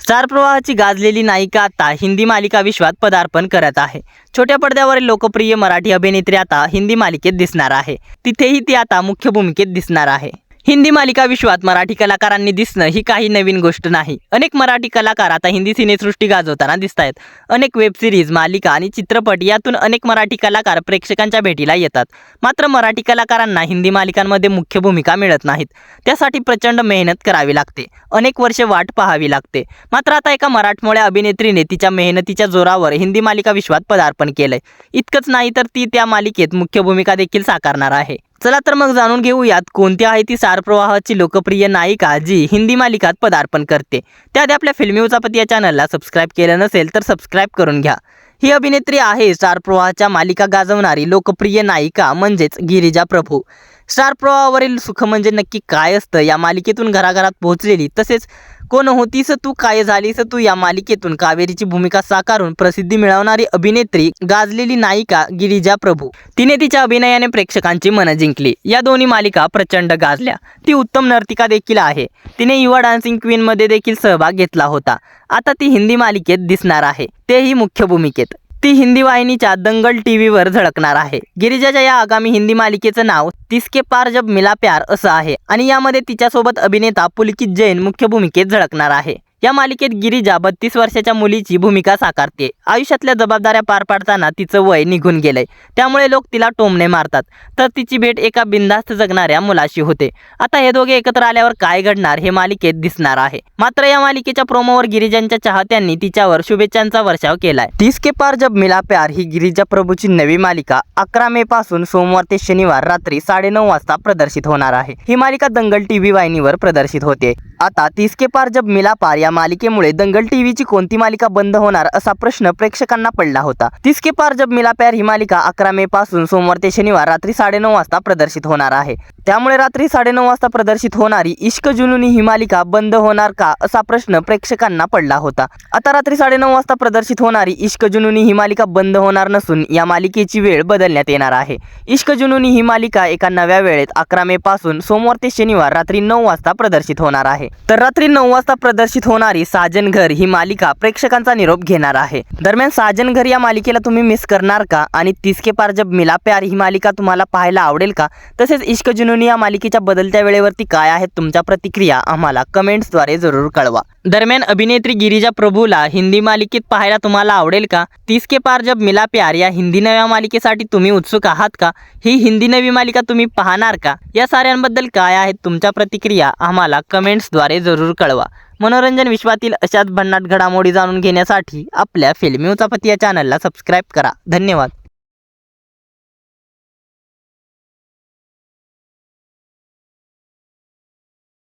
Star प्रवाहाची गाजलेली नायिका आता हिंदी मालिका विश्वात पदार्पण करत आहे। छोट्या पडद्यावरील लोकप्रिय मराठी अभिनेत्री आता हिंदी मालिकेत दिसणार आहे। तिथेही ती आता मुख्य भूमिकेत दिसणार आहे। हिंदी मालिका विश्वात मराठी कलाकारांनी दिसणं ही काही नवीन गोष्ट नाही। अनेक मराठी कलाकार आता हिंदी सिनेसृष्टी गाजवताना दिसतायत। अनेक वेब सिरीज, मालिका आणि चित्रपट यातून अनेक मराठी कलाकार प्रेक्षकांच्या भेटीला येतात। मात्र मराठी कलाकारांना हिंदी मालिकांमध्ये मुख्य भूमिका मिळत नाहीत। त्यासाठी प्रचंड मेहनत करावी लागते, अनेक वर्षे वाट पाहावी लागते। मात्र आता एका मराठमोळ्या अभिनेत्रीने तिच्या मेहनतीच्या जोरावर हिंदी मालिका विश्वात पदार्पण केलंय। इतकंच नाही तर ती त्या मालिकेत मुख्य भूमिका देखील साकारणार आहे। चला तर मग जाणून घेऊयात कोणती आहे ती स्टार प्रवाहाची लोकप्रिय नायिका जी हिंदी मालिकात पदार्पण करते। त्याआधी आपल्या फिल्मी उचापती या चॅनलला सबस्क्राईब केलं नसेल तर सबस्क्राईब करून घ्या। ही अभिनेत्री आहे स्टार प्रवाहाच्या मालिका गाजवणारी लोकप्रिय नायिका म्हणजेच गिरिजा प्रभू। स्टार प्रवाहावरील सुख म्हणजे नक्की काय असतं या मालिकेतून घराघरात पोहोचलेली, तसेच कोण होतीस तू काय झालीस तू या मालिकेतून कावेरीची भूमिका साकारून प्रसिद्धी मिळवणारी अभिनेत्री, गाजलेली नायिका गिरिजा प्रभू। तिने तिच्या अभिनयाने प्रेक्षकांची मनं जिंकली। या दोन्ही मालिका प्रचंड गाजल्या। ती उत्तम नर्तिका देखील आहे। तिने युवा डान्सिंग क्वीन मध्ये देखील सहभाग घेतला होता। आता ती हिंदी मालिकेत दिसणार आहे, तेही मुख्य भूमिकेत। ती हिंदी वाहिनीच्या दंगल टीव्हीवर झळकणार आहे। गिरिजाच्या या आगामी हिंदी मालिकेचं नाव तिसके पार जब मिला प्यार असं आहे आणि यामध्ये तिच्यासोबत अभिनेता पुलकित जैन मुख्य भूमिकेत झळकणार आहे। या मालिकेत गिरिजा 32 वर्षाच्या मुलीची भूमिका साकारते। आयुष्यातल्या जबाबदाऱ्या पार पाडताना तिचं वय निघून गेलंय, त्यामुळे लोक तिला टोमणे मारतात, तर तिची भेट एका बिनधास्त जगणाऱ्या मुलाशी होते। आता हे दोघे एकत्र आल्यावर काय घडणार हे मालिकेत दिसणार आहे। मात्र या मालिकेच्या प्रोमोवर गिरिजांच्या चाहत्यांनी तिच्यावर शुभेच्छांचा वर्षाव केलाय। 30 के पार जब मिला प्यार ही गिरिजा प्रभूची नवी मालिका 11 मे पासून सोमवार ते शनिवार रात्री 9:30 वाजता प्रदर्शित होणार आहे। ही मालिका दंगल टीव्ही वाहिनीवर प्रदर्शित होते। आता 30 के पार जब मिला प्यार या मालिकेमुळे दंगल टीव्हीची कोणती मालिका बंद होणार असा प्रश्न प्रेक्षकांना पडला होता। 30 के पार जब मिला प्यार ही मालिका 11 मे पासून सोमवार ते शनिवार रात्री 9:30 वाजता प्रदर्शित होणार आहे। त्यामुळे रात्री 9:30 वाजता प्रदर्शित होणारी इश्क जुनूनी ही मालिका बंद होणार का असा प्रश्न प्रेक्षकांना पडला होता। आता रात्री 9:30 वाजता प्रदर्शित होणारी इश्क जुनूनी ही मालिका बंद होणार नसून या मालिकेची वेळ बदलण्यात येणार आहे। इश्क जुनूनी ही मालिका एका नव्या वेळेत 11 मे पासून सोमवार ते शनिवार रात्री 9 वाजता प्रदर्शित होणार आहे। तर रात्री 9 वाजता प्रदर्शित होणारी साजन घर ही मालिका प्रेक्षकांचा निरोप घेणार आहे। दरम्यान साजन घर या मालिकेला तुम्ही मिस करणार का आणि 30 के पार जब मिला प्यार ही मालिका तुम्हाला पाहायला आवडेल का? तसेच इश्क जुनूनी या मालिकेच्या बदलत्या वेळेवरती काय आहेत तुमच्या प्रतिक्रिया आम्हाला कमेंट्सद्वारे जरूर कळवा। दरम्यान अभिनेत्री गिरिजा प्रभूला हिंदी मालिकेत पाहायला तुम्हाला आवडेल का? 30 के पार जब मिला प्यार या हिंदी नव्या मालिकेसाठी तुम्ही उत्सुक आहात का? ही हिंदी नवी मालिका तुम्ही पाहणार का? या साऱ्यांबद्दल काय आहेत तुमच्या प्रतिक्रिया आम्हाला कमेंट्सद्वारे जरूर कळवा। मनोरंजन विश्वातील अशाच भन्नाट घडामोडी जाणून घेण्यासाठी आपल्या फिल्मी उचापती या चॅनलला सबस्क्राईब करा। धन्यवाद।